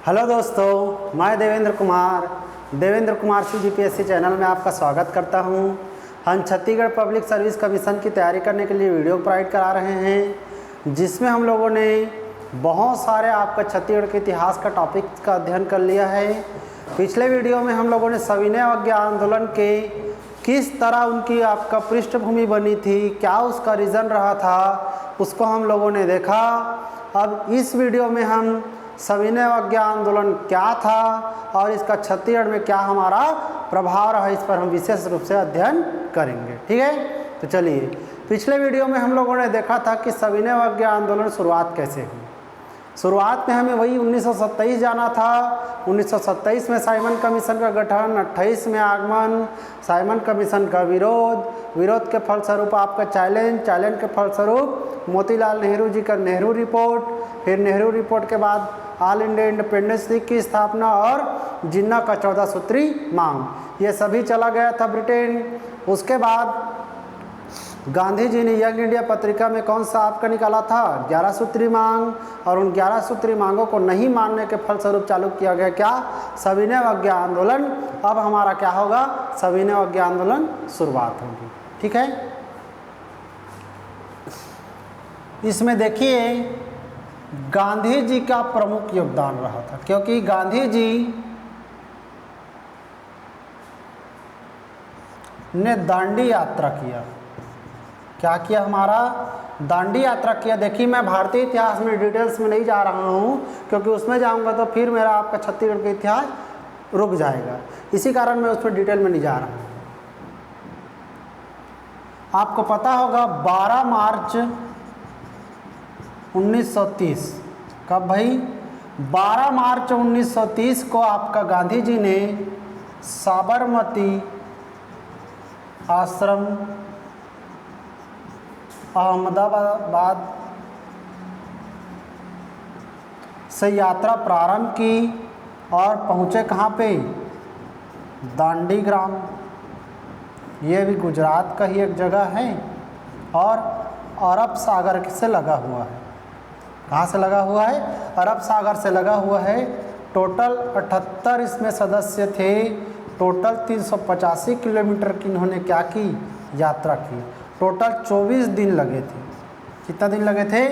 Hello दोस्तों, मैं Devendra Kumar CGPSC channel में आपका स्वागत करता हूं। हम छत्तीसगढ़ पब्लिक सर्विस कमीशन की तैयारी करने के लिए वीडियो प्रोवाइड करा रहे हैं, जिसमें हम लोगों ने बहुत सारे आपका छत्तीसगढ़ के इतिहास का टॉपिक का अध्ययन कर लिया है। पिछले वीडियो में हम लोगों ने सविनय अवज्ञा आंदोलन के किस तरह उनकी आपका पृष्ठभूमि बनी थी, क्या उसका रीज़न रहा था, उसको हम लोगों ने देखा। अब इस वीडियो में हम सविनय अवज्ञा आंदोलन क्या था और इसका छत्तीसगढ़ में क्या हमारा प्रभाव रहा, इस पर हम विशेष रूप से अध्ययन करेंगे। ठीक है, तो चलिए, पिछले वीडियो में हम लोगों ने देखा था कि सविनय अवज्ञा आंदोलन शुरुआत कैसे हुई। शुरुआत में हमें वही 1927 जाना था। 1927 में साइमन कमीशन का गठन, 28 में आगमन, साइमन कमीशन का विरोध के फलस्वरूप आपका चैलेंज के फलस्वरूप मोतीलाल नेहरू जी का नेहरू रिपोर्ट, फिर नेहरू रिपोर्ट के बाद ऑल इंडिया इंडिपेंडेंस लीग की स्थापना और जिन्ना का 14 सूत्री मांग, ये सभी चला गया था ब्रिटेन। उसके बाद गांधी जी ने यंग इंडिया पत्रिका में कौन सा आपका निकाला था, 11 सूत्री मांग, और उन 11 सूत्री मांगों को नहीं मानने के फलस्वरूप चालू किया गया क्या, सविनय अवज्ञा आंदोलन। अब हमारा क्या होगा, सविनय अवज्ञा आंदोलन शुरुआत होगी। ठीक है, इसमें देखिए गांधी जी का प्रमुख योगदान रहा था, क्योंकि गांधी जी ने दांडी यात्रा किया। क्या किया, हमारा दांडी यात्रा किया। देखिए, मैं भारतीय इतिहास में डिटेल्स में नहीं जा रहा हूँ, क्योंकि उसमें जाऊँगा तो फिर मेरा आपका छत्तीसगढ़ का इतिहास रुक जाएगा। इसी कारण मैं उसमें डिटेल में नहीं जा रहा हूँ। आपको पता होगा 12 मार्च 1930, कब भाई, 12 मार्च 1930 को आपका गांधी जी ने साबरमती आश्रम अहमदाबाद से यात्रा प्रारंभ की और पहुँचे कहाँ पे, दांडी ग्राम। ये भी गुजरात का ही एक जगह है और अरब सागर से लगा हुआ है। कहाँ से लगा हुआ है, अरब सागर से लगा हुआ है। टोटल 78 इसमें सदस्य थे। टोटल 385 किलोमीटर की इन्होंने क्या की, यात्रा की। टोटल 24 दिन लगे थे। कितना दिन लगे थे,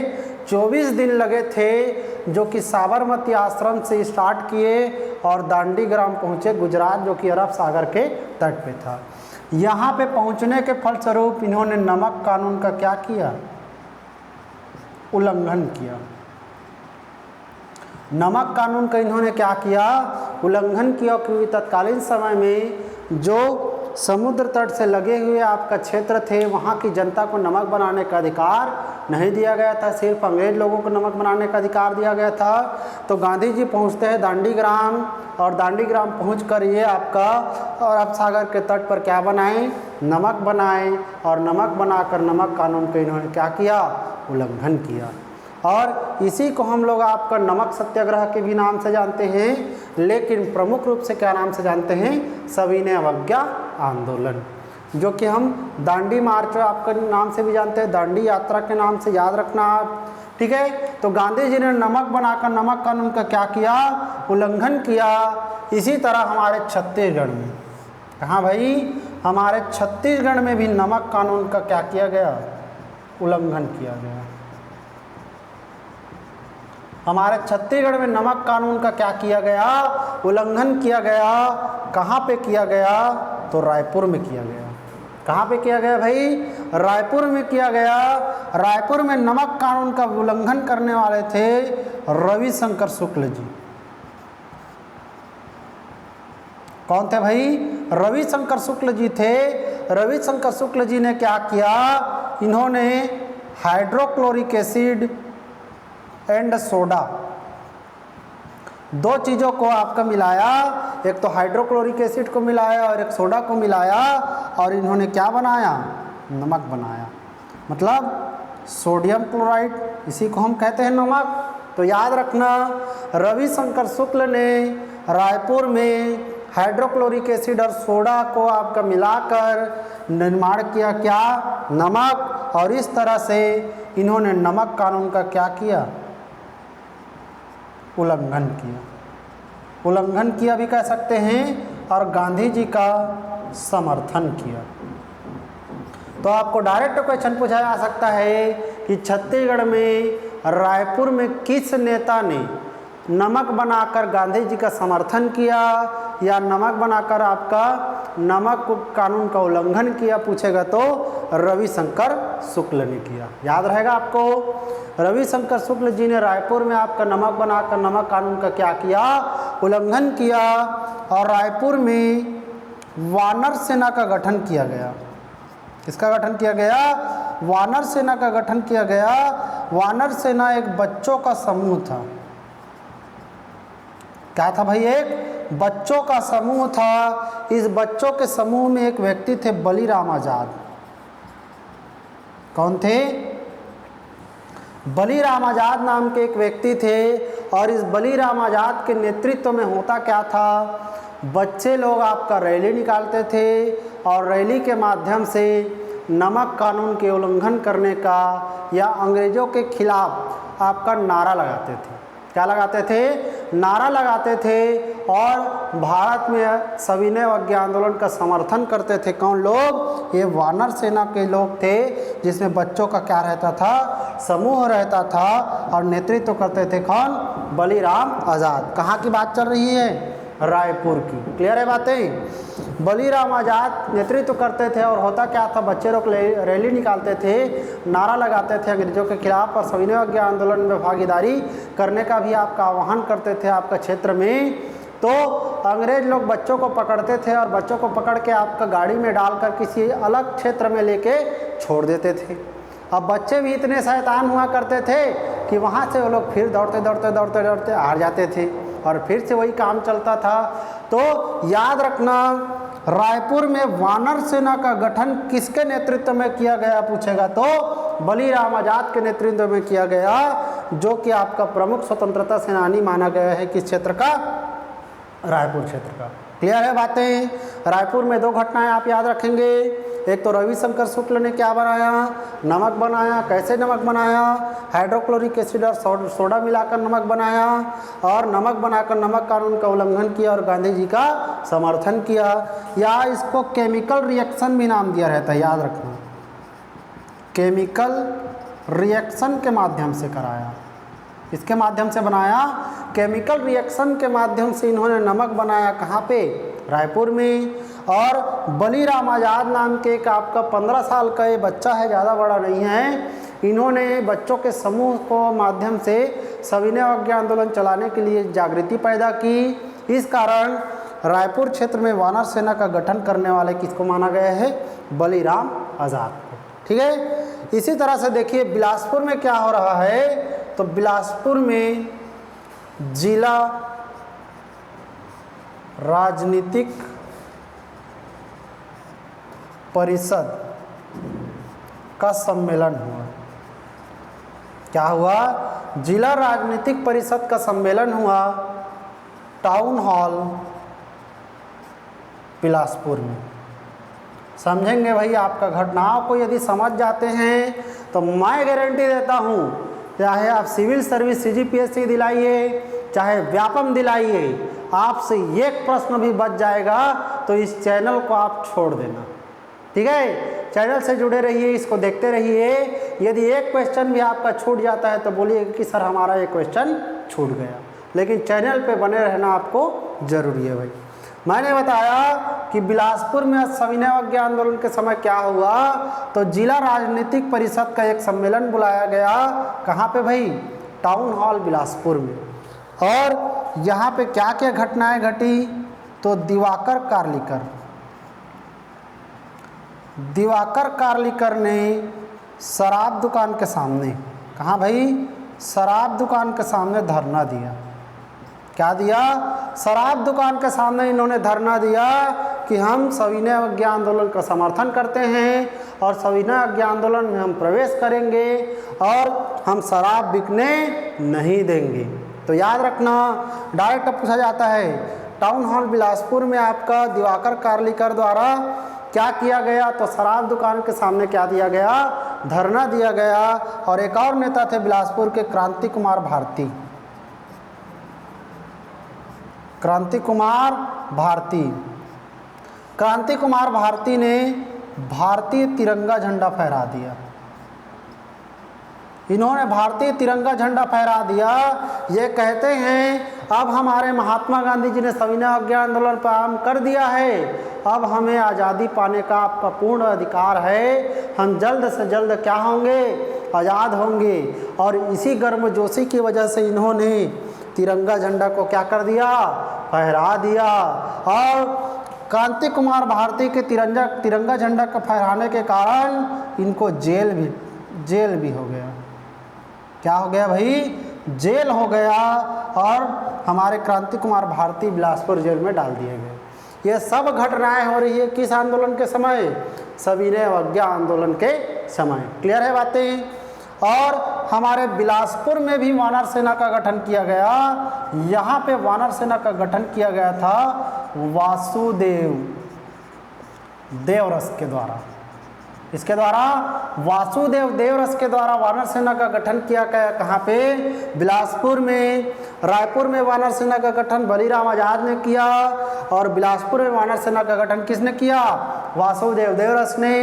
24 दिन लगे थे, जो कि साबरमती आश्रम से स्टार्ट किए और दांडी ग्राम पहुँचे, गुजरात, जो कि अरब सागर के तट पे था। यहाँ पे पहुँचने के फलस्वरूप इन्होंने नमक कानून का क्या किया, उल्लंघन किया। नमक कानून का इन्होंने क्या किया, उल्लंघन किया, क्योंकि तत्कालीन समय में जो समुद्र तट से लगे हुए आपका क्षेत्र थे, वहाँ की जनता को नमक बनाने का अधिकार नहीं दिया गया था, सिर्फ अंग्रेज लोगों को नमक बनाने का अधिकार दिया गया था। तो गांधी जी पहुँचते हैं दांडी ग्राम, और दांडी ग्राम पहुँचकर ये आपका अरब सागर के तट पर क्या बनाए, नमक बनाए, और नमक बनाकर नमक कानून का इन्होंने क्या किया, उल्लंघन किया। और इसी को हम लोग आपका नमक सत्याग्रह के भी नाम से जानते हैं, लेकिन प्रमुख रूप से क्या नाम से जानते हैं, सविनय अवज्ञा आंदोलन, जो कि हम दांडी मार्च आपके नाम से भी जानते हैं, दांडी यात्रा के नाम से याद रखना आप। ठीक है, तो गांधी जी ने नमक बनाकर नमक कानून का क्या किया, उल्लंघन किया। इसी तरह हमारे छत्तीसगढ़ में, कहाँ भाई, हमारे छत्तीसगढ़ में भी नमक कानून का क्या किया गया, उल्लंघन किया गया। हमारे छत्तीसगढ़ में नमक कानून का क्या किया गया, उल्लंघन किया गया। कहाँ पे किया गया, तो रायपुर में किया गया। कहाँ पे किया गया भाई, रायपुर में किया गया। रायपुर में नमक कानून का उल्लंघन करने वाले थे रविशंकर शुक्ल जी। कौन थे भाई, रविशंकर शुक्ल जी थे। रविशंकर शुक्ल जी ने क्या किया, इन्होंने हाइड्रोक्लोरिक एसिड एंड सोडा, दो चीज़ों को आपका मिलाया, एक तो हाइड्रोक्लोरिक एसिड को मिलाया और एक सोडा को मिलाया, और इन्होंने क्या बनाया, नमक बनाया। मतलब सोडियम क्लोराइड, इसी को हम कहते हैं नमक। तो याद रखना, रविशंकर शुक्ल ने रायपुर में हाइड्रोक्लोरिक एसिड और सोडा को आपका मिलाकर निर्माण किया, क्या, नमक। और इस तरह से इन्होंने नमक कानून का क्या किया, उल्लंघन किया। उल्लंघन किया भी कह सकते हैं और गांधी जी का समर्थन किया। तो आपको डायरेक्ट क्वेश्चन पूछा जा सकता है कि छत्तीसगढ़ में रायपुर में किस नेता ने नमक बनाकर गांधी जी का समर्थन किया या नमक बनाकर आपका नमक कानून का उल्लंघन किया, पूछेगा तो रविशंकर शुक्ल ने किया। याद रहेगा आपको, रविशंकर शुक्ल जी ने रायपुर में आपका नमक बनाकर नमक कानून का क्या किया, उल्लंघन किया। और रायपुर में वानर सेना का गठन किया गया। किसका गठन किया गया? वानर सेना का गठन किया गया। वानर सेना एक बच्चों का समूह था। क्या था भाई? एक बच्चों का समूह था। इस बच्चों के समूह में एक व्यक्ति थे बलीराम आजाद। कौन थे? बलीराम आजाद नाम के एक व्यक्ति थे। और इस बलीराम आजाद के नेतृत्व में होता क्या था, बच्चे लोग आपका रैली निकालते थे और रैली के माध्यम से नमक कानून के उल्लंघन करने का या अंग्रेज़ों के खिलाफ आपका नारा लगाते थे। क्या लगाते थे? नारा लगाते थे। और भारत में सविनय अवज्ञा आंदोलन का समर्थन करते थे। कौन लोग? ये वानर सेना के लोग थे, जिसमें बच्चों का क्या रहता था, समूह रहता था। और नेतृत्व करते थे कौन? बलीराम आजाद। कहाँ की बात चल रही है? रायपुर की। क्लियर है बातें? बलीराम आजाद नेतृत्व करते थे। और होता क्या था, बच्चे लोग रैली निकालते थे, नारा लगाते थे अंग्रेजों के खिलाफ और सविनय अवज्ञा आंदोलन में भागीदारी करने का भी आपका आह्वान करते थे आपका क्षेत्र में। तो अंग्रेज लोग बच्चों को पकड़ते थे और बच्चों को पकड़ के आपका गाड़ी में डालकर किसी अलग क्षेत्र में लेके छोड़ देते थे। अब बच्चे भी इतने शैतान हुआ करते थे कि वहाँ से वो लोग फिर दौड़ते हार जाते थे और फिर से वही काम चलता था। तो याद रखना, रायपुर में वानर सेना का गठन किसके नेतृत्व में किया गया, पूछेगा तो बलीराम आजाद के नेतृत्व में किया गया, जो कि आपका प्रमुख स्वतंत्रता सेनानी माना गया है। किस क्षेत्र का? रायपुर क्षेत्र का। क्लियर है बातें? रायपुर में दो घटनाएं आप याद रखेंगे। एक तो रविशंकर शुक्ल ने क्या बनाया, नमक बनाया। कैसे नमक बनाया? हाइड्रोक्लोरिक एसिड और सोडा मिलाकर नमक बनाया। और नमक बनाकर नमक कानून का उल्लंघन किया और गांधी जी का समर्थन किया। या इसको केमिकल रिएक्शन भी नाम दिया रहता है, याद रखना। केमिकल रिएक्शन के माध्यम से कराया। इसके माध्यम से बनाया, केमिकल रिएक्शन के माध्यम से इन्होंने नमक बनाया। कहाँ पे? रायपुर में। और बलीराम आजाद नाम के एक आपका 15 साल का ये बच्चा है, ज़्यादा बड़ा नहीं है। इन्होंने बच्चों के समूह को माध्यम से सविनय अवज्ञा आंदोलन चलाने के लिए जागृति पैदा की। इस कारण रायपुर क्षेत्र में वानर सेना का गठन करने वाले किसको माना गया है? बलीराम आजाद को। ठीक है। इसी तरह से देखिए बिलासपुर में क्या हो रहा है। तो बिलासपुर में जिला राजनीतिक परिषद का सम्मेलन हुआ। क्या हुआ? जिला राजनीतिक परिषद का सम्मेलन हुआ टाउन हॉल बिलासपुर में। समझेंगे भाई, आपका घटनाओं को यदि समझ जाते हैं तो मैं गारंटी देता हूँ, चाहे आप सिविल सर्विस CGPSC दिलाइए, चाहे व्यापम दिलाइए, आपसे एक प्रश्न भी बच जाएगा तो इस चैनल को आप छोड़ देना। ठीक है, चैनल से जुड़े रहिए, इसको देखते रहिए। यदि एक क्वेश्चन भी आपका छूट जाता है तो बोलिए कि सर हमारा ये क्वेश्चन छूट गया, लेकिन चैनल पे बने रहना आपको ज़रूरी है भाई। मैंने बताया कि बिलासपुर में सविनय अवज्ञा आंदोलन के समय क्या हुआ, तो जिला राजनीतिक परिषद का एक सम्मेलन बुलाया गया। कहाँ पे भाई? टाउन हॉल बिलासपुर में। और यहाँ पे क्या क्या घटनाएं घटी, तो दिवाकर कार्लिकर ने शराब दुकान के सामने, कहाँ भाई? शराब दुकान के सामने धरना दिया। क्या दिया? शराब दुकान के सामने इन्होंने धरना दिया कि हम सविनय अवज्ञा आंदोलन का समर्थन करते हैं और सविनय अवज्ञा आंदोलन में हम प्रवेश करेंगे और हम शराब बिकने नहीं देंगे। तो याद रखना, डायरेक्ट पूछा जाता है टाउन हॉल बिलासपुर में आपका दिवाकर कार्लिकर द्वारा क्या किया गया, तो शराब दुकान के सामने क्या दिया गया? धरना दिया गया। और एक और नेता थे बिलासपुर के, क्रांति कुमार भारती। क्रांति कुमार भारती। क्रांति कुमार भारती ने भारतीय तिरंगा झंडा फहरा दिया। इन्होंने भारतीय तिरंगा झंडा फहरा दिया। ये कहते हैं अब हमारे महात्मा गांधी जी ने सविनय अवज्ञा आंदोलन प्रारंभ कर दिया है, अब हमें आज़ादी पाने का आपका पूर्ण अधिकार है, हम जल्द से जल्द क्या होंगे, आज़ाद होंगे। और इसी गर्मजोशी की वजह से इन्होंने तिरंगा झंडा को क्या कर दिया, फहरा दिया। और क्रांति कुमार भारती के तिरंगा झंडा को फहराने के कारण इनको जेल भी हो गया। क्या हो गया भाई, जेल हो गया। और हमारे क्रांति कुमार भारती बिलासपुर जेल में डाल दिए गए। ये सब घटनाएं हो रही है किस आंदोलन के समय, सविनय अवज्ञा आंदोलन के समय। क्लियर है बातें। और हमारे बिलासपुर में भी वानर सेना का गठन किया गया। यहाँ पे वानर सेना का गठन किया गया था वासुदेव देवरस के द्वारा। इसके द्वारा वासुदेव देवरस के द्वारा वानर सेना का गठन किया गया। कहाँ पे, बिलासपुर में। रायपुर में वानर सेना का गठन बलीराम आजाद ने किया और बिलासपुर में वानर सेना का गठन किसने किया, वासुदेव देवरस ने।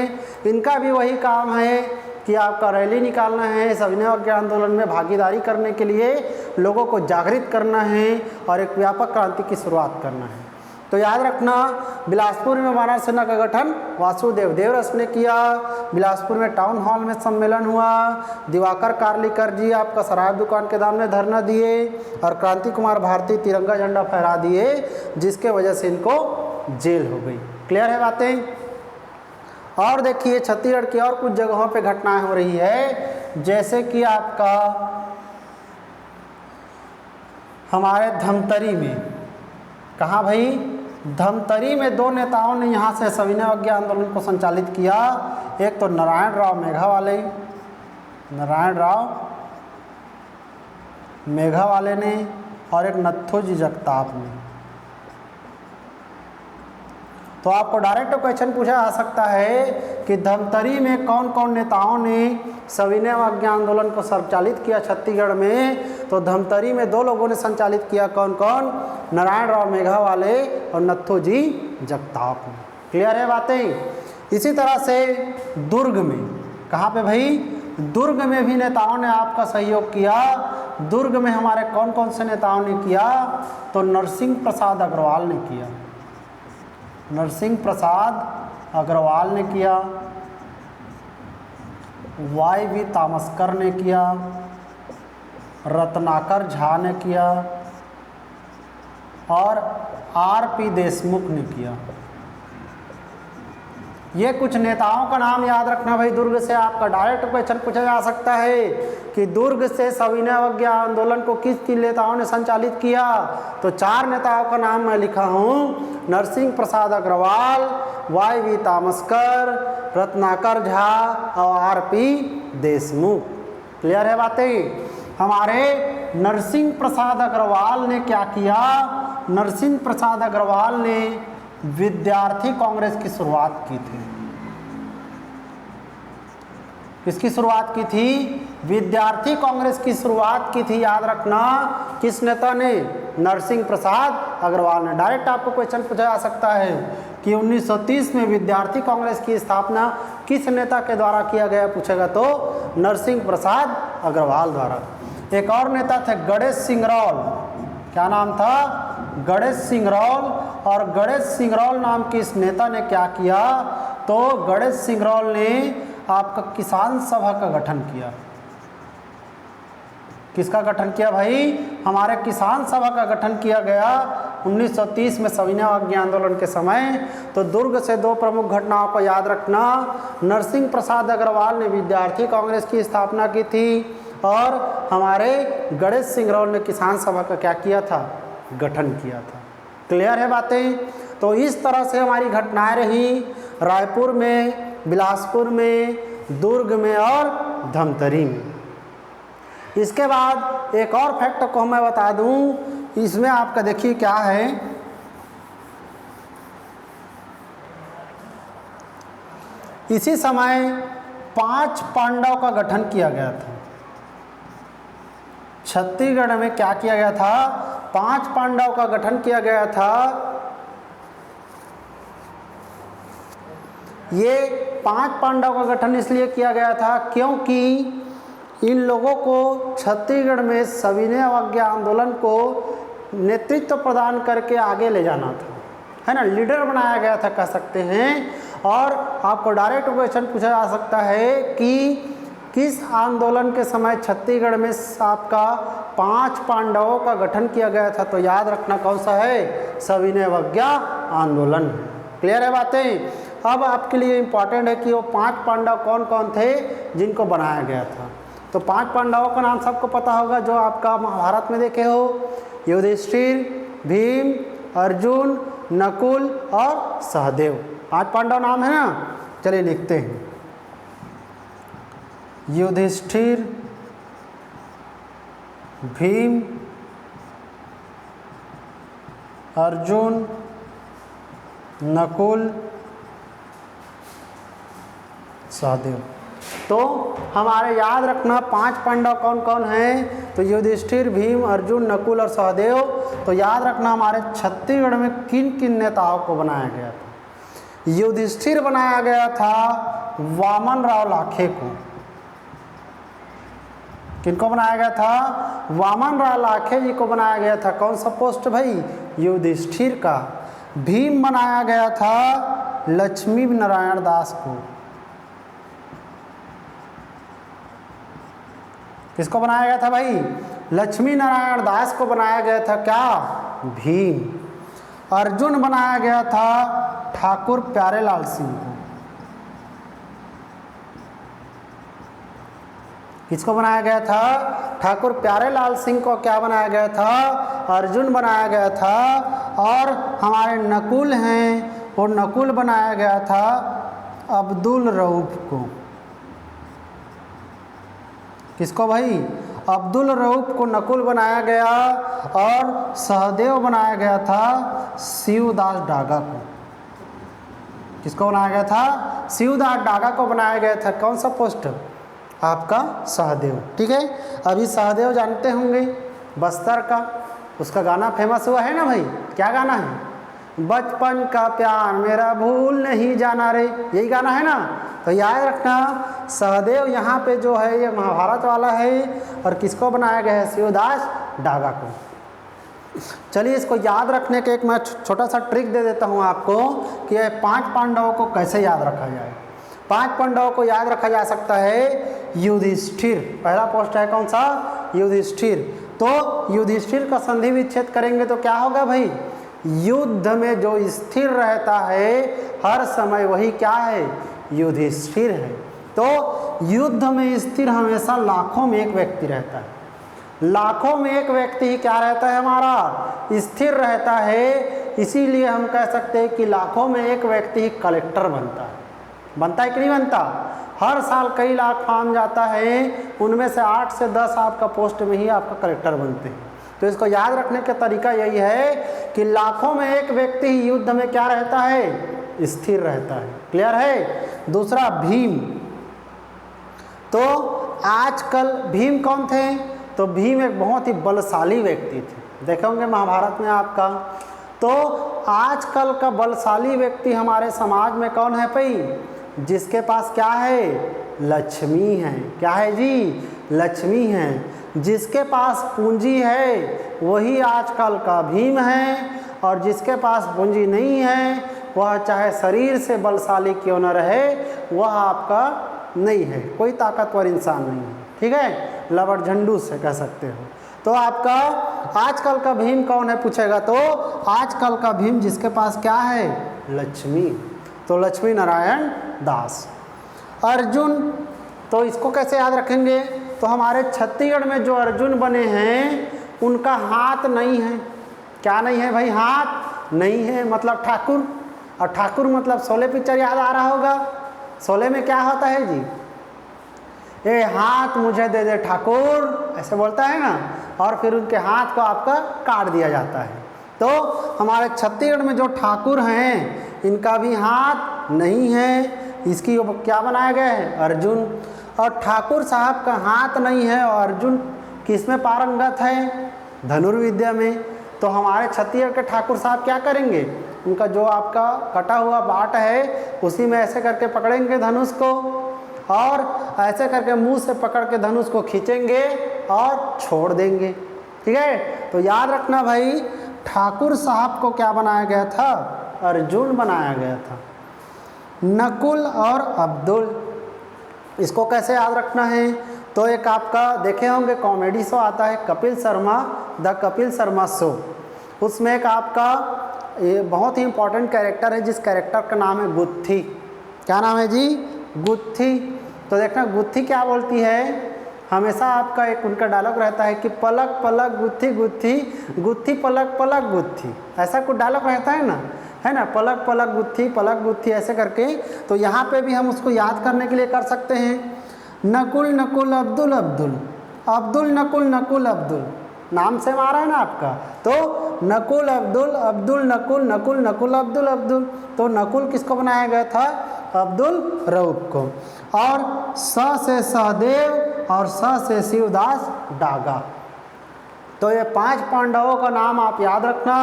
इनका भी वही काम है कि आपका रैली निकालना है, सविनय अवज्ञा आंदोलन में भागीदारी करने के लिए लोगों को जागृत करना है और एक व्यापक क्रांति की शुरुआत करना है। तो याद रखना, बिलासपुर में वानर सेना का गठन वासुदेव देवरस ने किया। बिलासपुर में टाउन हॉल में सम्मेलन हुआ। दिवाकर कार्लिकर जी आपका शराब दुकान के सामने धरना दिए और क्रांति कुमार भारती तिरंगा झंडा फहरा दिए, जिसके वजह से इनको जेल हो गई। क्लियर है बातें। और देखिए छत्तीसगढ़ की और कुछ जगहों पे घटनाएं हो रही है, जैसे कि आपका हमारे धमतरी में। कहाँ भाई, धमतरी में दो नेताओं ने यहाँ से सविनय अवज्ञा आंदोलन को संचालित किया। एक तो नारायण राव मेघावाले ने और एक नथुजी जगताप ने। तो आपको डायरेक्ट क्वेश्चन पूछा जा सकता है कि धमतरी में कौन कौन नेताओं ने सविनय अवज्ञा आंदोलन को संचालित किया छत्तीसगढ़ में। तो धमतरी में दो लोगों ने संचालित किया, कौन कौन, नारायण राव मेघावाले और नथुजी जगताप ने। क्लियर है बातें। इसी तरह से दुर्ग में, कहाँ पे भाई, दुर्ग में भी नेताओं ने आपका सहयोग किया। दुर्ग में हमारे कौन कौन से नेताओं ने किया, तो नरसिंह प्रसाद अग्रवाल ने किया। नरसिंह प्रसाद अग्रवाल ने किया, वाई.वी. तामस्कर ने किया, रत्नाकर झा ने किया और आर.पी. देशमुख ने किया। ये कुछ नेताओं का नाम याद रखना भाई। दुर्ग से आपका डायरेक्ट क्वेश्चन पूछा जा सकता है कि दुर्ग से सविनय अवज्ञा आंदोलन को किस नेताओं ने संचालित किया। तो चार नेताओं का नाम मैं लिखा हूँ, नरसिंह प्रसाद अग्रवाल, वाई.वी. तामस्कर, रत्नाकर झा और आर.पी. देशमुख। क्लियर है बातें। हमारे नरसिंह प्रसाद अग्रवाल ने क्या किया, नरसिंह प्रसाद अग्रवाल ने विद्यार्थी कांग्रेस की शुरुआत की थी। किसकी शुरुआत की थी, विद्यार्थी कांग्रेस की शुरुआत की थी। याद रखना, किस नेता ने, नरसिंह प्रसाद अग्रवाल ने। डायरेक्ट आपको क्वेश्चन पूछा जा सकता है कि 1930 में विद्यार्थी कांग्रेस की स्थापना किस नेता के द्वारा किया गया, पूछेगा तो नरसिंह प्रसाद अग्रवाल द्वारा। एक और नेता थे गणेश सिंह रॉल। क्या नाम था, गणेश सिंह रॉल। और गणेश सिंह रॉल नाम के इस नेता ने क्या किया, तो गणेश सिंह रॉल ने आपका किसान सभा का गठन किया। किसका गठन किया भाई, हमारे किसान सभा का गठन किया गया 1930 में सविनय अवज्ञा आंदोलन के समय। तो दुर्ग से दो प्रमुख घटनाओं को याद रखना, नरसिंह प्रसाद अग्रवाल ने विद्यार्थी कांग्रेस की स्थापना की थी और हमारे गणेश सिंह रॉल ने किसान सभा का क्या किया था, गठन किया था। क्लियर है बातें। तो इस तरह से हमारी घटनाएं रही रायपुर में, बिलासपुर में, दुर्ग में और धमतरी में। इसके बाद एक और फैक्ट को मैं बता दूं, इसमें आपका देखिए क्या है, इसी समय 5 पांडव का गठन किया गया था। छत्तीसगढ़ में क्या किया गया था, 5 पांडवों का गठन किया गया था। ये 5 पांडवों का गठन इसलिए किया गया था क्योंकि इन लोगों को छत्तीसगढ़ में सविनय अवज्ञा आंदोलन को नेतृत्व प्रदान करके आगे ले जाना था, है ना, लीडर बनाया गया था कह सकते हैं। और आपको डायरेक्ट क्वेश्चन पूछा जा सकता है कि किस आंदोलन के समय छत्तीसगढ़ में आपका 5 पांडवों का गठन किया गया था, तो याद रखना कौन सा है, सविनय अवज्ञा आंदोलन। क्लियर है बातें। अब आपके लिए इम्पॉर्टेंट है कि वो 5 पांडव कौन कौन थे जिनको बनाया गया था। तो 5 पांडवों का नाम सबको पता होगा जो आपका महाभारत में देखे हो, युधिष्ठिर, भीम, अर्जुन, नकुल और सहदेव। 5 पांडव नाम है ना, चलिए लिखते हैं। युधिष्ठिर, भीम, अर्जुन, नकुल, सहदेव। तो हमारे याद रखना 5 पांडव कौन कौन हैं, तो युधिष्ठिर, भीम, अर्जुन, नकुल और सहदेव। तो याद रखना हमारे छत्तीसगढ़ में किन किन नेताओं को बनाया गया था। युधिष्ठिर बनाया गया था वामन राव लाखे को। किनको बनाया गया था, वामन राव लाखे जी को बनाया गया था। कौन सा पोस्ट भाई, युधिष्ठिर का। भीम बनाया गया था लक्ष्मी नारायण दास को। किसको बनाया गया था भाई, लक्ष्मी नारायण दास को बनाया गया था क्या, भीम। अर्जुन बनाया गया था ठाकुर प्यारेलाल सिंह को। किसको बनाया गया था, ठाकुर प्यारेलाल सिंह को क्या बनाया गया था, अर्जुन बनाया गया था। और हमारे नकुल हैं, और नकुल बनाया गया था अब्दुल रऊफ को। किसको भाई, अब्दुल रऊफ को नकुल बनाया गया। और सहदेव बनाया गया था शिवदास डागा को। किसको बनाया गया था, शिवदास डागा को बनाया गया था। कौन सा पोस्ट, आपका सहदेव। ठीक है, अभी सहदेव जानते होंगे बस्तर का, उसका गाना फेमस हुआ है ना भाई। क्या गाना है, बचपन का प्यार मेरा भूल नहीं जाना रे, यही गाना है ना। तो याद रखना सहदेव यहाँ पे जो है ये महाभारत वाला है। और किसको बनाया गया है, शिवदास डागा को। चलिए इसको याद रखने के एक मैं छोटा सा ट्रिक दे देता हूँ आपको कि ये 5 पांडवों को कैसे याद रखा जाए। 5 पांडवों को याद रखा जा सकता है युधिष्ठिर। पहला पोस्ट है कौन सा, युधिष्ठिर। तो युधिष्ठिर का संधि विच्छेद करेंगे तो क्या होगा भाई, युद्ध में जो स्थिर रहता है हर समय वही क्या है, युधिष्ठिर है। तो युद्ध में स्थिर हमेशा लाखों में एक व्यक्ति रहता है। लाखों में एक व्यक्ति ही क्या रहता है, हमारा स्थिर रहता है। इसीलिए हम कह सकते हैं कि लाखों में एक व्यक्ति ही कलेक्टर बनता है। बनता है कि नहीं बनता, हर साल कई लाख फॉर्म जाता है, उनमें से 8 से 10 आपका पोस्ट में ही आपका कलेक्टर बनते हैं। तो इसको याद रखने का तरीका यही है कि लाखों में एक व्यक्ति ही युद्ध में क्या रहता है, स्थिर रहता है। क्लियर है। दूसरा भीम। तो आजकल भीम कौन थे, तो भीम एक बहुत ही बलशाली व्यक्ति थे, देखे होंगे महाभारत में आपका। तो आजकल का बलशाली व्यक्ति हमारे समाज में कौन है भाई, जिसके पास क्या है, लक्ष्मी है। क्या है जी, लक्ष्मी है। जिसके पास पूंजी है वही आजकल का भीम है। और जिसके पास पूंजी नहीं है वह चाहे शरीर से बलशाली क्यों न रहे, वह आपका नहीं है, कोई ताकतवर इंसान नहीं है। ठीक है, लवड़ झंडू से कह सकते हो। तो आपका आजकल का भीम कौन है पूछेगा, तो आजकल का भीम जिसके पास क्या है, लक्ष्मी। तो लक्ष्मी नारायण दास। अर्जुन, तो इसको कैसे याद रखेंगे, तो हमारे छत्तीसगढ़ में जो अर्जुन बने हैं उनका हाथ नहीं है। क्या नहीं है भाई, हाथ नहीं है, मतलब ठाकुर। और ठाकुर मतलब शोले पिक्चर याद आ रहा होगा। शोले में क्या होता है जी, ये हाथ मुझे दे दे ठाकुर, ऐसे बोलता है ना, और फिर उनके हाथ को आपका काट दिया जाता है। तो हमारे छत्तीसगढ़ में जो ठाकुर हैं इनका भी हाथ नहीं है, इसकी क्या बनाया गया है, अर्जुन। और ठाकुर साहब का हाथ नहीं है और अर्जुन किस में पारंगत है, धनुर्विद्या में। तो हमारे छत्तीसगढ़ के ठाकुर साहब क्या करेंगे, उनका जो आपका कटा हुआ बाट है उसी में ऐसे करके पकड़ेंगे धनुष को और ऐसे करके मुंह से पकड़ के धनुष को खींचेंगे और छोड़ देंगे। ठीक है, तो याद रखना भाई, ठाकुर साहब को क्या बनाया गया था, अर्जुन बनाया गया था। नकुल और अब्दुल, इसको कैसे याद रखना है, तो एक आपका देखे होंगे कॉमेडी शो आता है कपिल शर्मा, द कपिल शर्मा शो, उसमें एक आपका ये बहुत ही इंपॉर्टेंट कैरेक्टर है जिस कैरेक्टर का नाम है गुत्थी। क्या नाम है जी, गुत्थी। तो देखना गुत्थी क्या बोलती है, हमेशा आपका एक उनका डायलॉग रहता है कि पलक पलक गुत्थी गुत्थी, गुत्थी पलक पलक गुत्थी, ऐसा कुछ डायलॉग रहता है ना, है ना, पलक पलक गुत्थी ऐसे करके। तो यहाँ पे भी हम उसको याद करने के लिए कर सकते हैं, नकुल नकुल अब्दुल अब्दुल, अब्दुल नकुल नकुल अब्दुल, नाम से मारा है ना आपका, तो नकुल अब्दुल, अब्दुल नकुल, नकुल नकुल अब्दुल अब्दुल। तो नकुल किसको बनाया गया था, अब्दुल रऊफ को। और स से सहदेव और स से शिवदास डागा। तो ये 5 पांडवों का नाम आप याद रखना।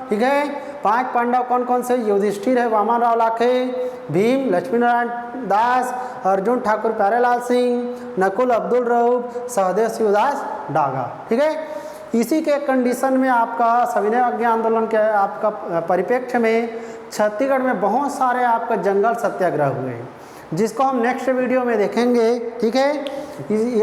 ठीक है, 5 पांडव कौन कौन से, युधिष्ठिर है, वामन राव लाखे, भीम लक्ष्मी नारायण दास, अर्जुन ठाकुर प्यारेलाल सिंह, नकुल अब्दुल रऊफ, सहदेव शिवदास डागा। ठीक है, इसी के कंडीशन में आपका सविनय अवज्ञा आंदोलन के आपका परिप्रेक्ष्य में छत्तीसगढ़ में बहुत सारे आपका जंगल सत्याग्रह हुए हैं, जिसको हम नेक्स्ट वीडियो में देखेंगे। ठीक है,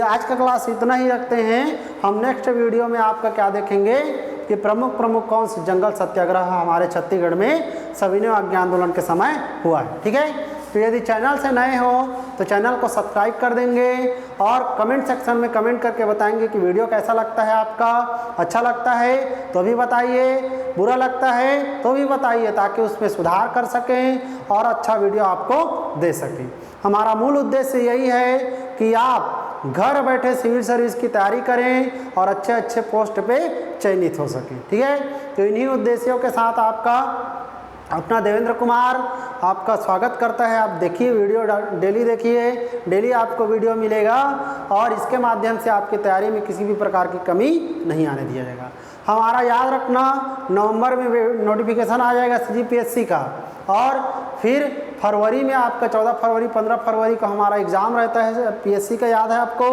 आज का क्लास इतना ही रखते हैं, हम नेक्स्ट वीडियो में आपका क्या देखेंगे कि प्रमुख कौन से जंगल सत्याग्रह हमारे छत्तीसगढ़ में सविनय अवज्ञा आंदोलन के समय हुआ है। ठीक है, तो यदि चैनल से नए हो तो चैनल को सब्सक्राइब कर देंगे और कमेंट सेक्शन में कमेंट करके बताएंगे कि वीडियो कैसा लगता है आपका, अच्छा लगता है तो भी बताइए, बुरा लगता है तो भी बताइए, ताकि उसमें सुधार कर सकें और अच्छा वीडियो आपको दे सकें। हमारा मूल उद्देश्य यही है कि आप घर बैठे सिविल सर्विस की तैयारी करें और अच्छे पोस्ट पे चयनित हो सकें। ठीक है, तो इन्हीं उद्देश्यों के साथ आपका अपना देवेंद्र कुमार आपका स्वागत करता है। आप देखिए वीडियो, डेली देखिए, डेली आपको वीडियो मिलेगा और इसके माध्यम से आपकी तैयारी में किसी भी प्रकार की कमी नहीं आने दिया जाएगा। हमारा याद रखना, नवंबर में नोटिफिकेशन आ जाएगा CGPSC का और फिर फरवरी में आपका 14 फरवरी 15 फरवरी का हमारा एग्ज़ाम रहता है PSC का, याद है आपको।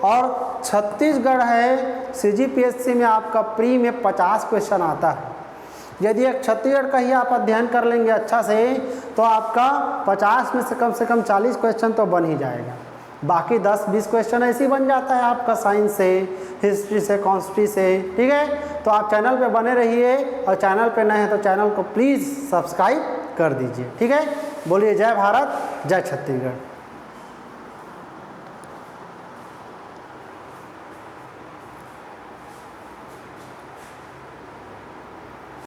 और छत्तीसगढ़ है CGPSC में आपका प्री में 50 क्वेश्चन आता है। यदि एक छत्तीसगढ़ का ही आप अध्ययन कर लेंगे अच्छा से तो आपका 50 में से कम 40 क्वेश्चन तो बन ही जाएगा, बाकी 10-20 क्वेश्चन ऐसे ही बन जाता है आपका साइंस से, हिस्ट्री से, कॉन्स्ट्री से। ठीक है, तो आप चैनल पे बने रहिए और चैनल पे नए हैं तो चैनल को प्लीज़ सब्सक्राइब कर दीजिए। ठीक है, बोलिए जय भारत, जय छत्तीसगढ़।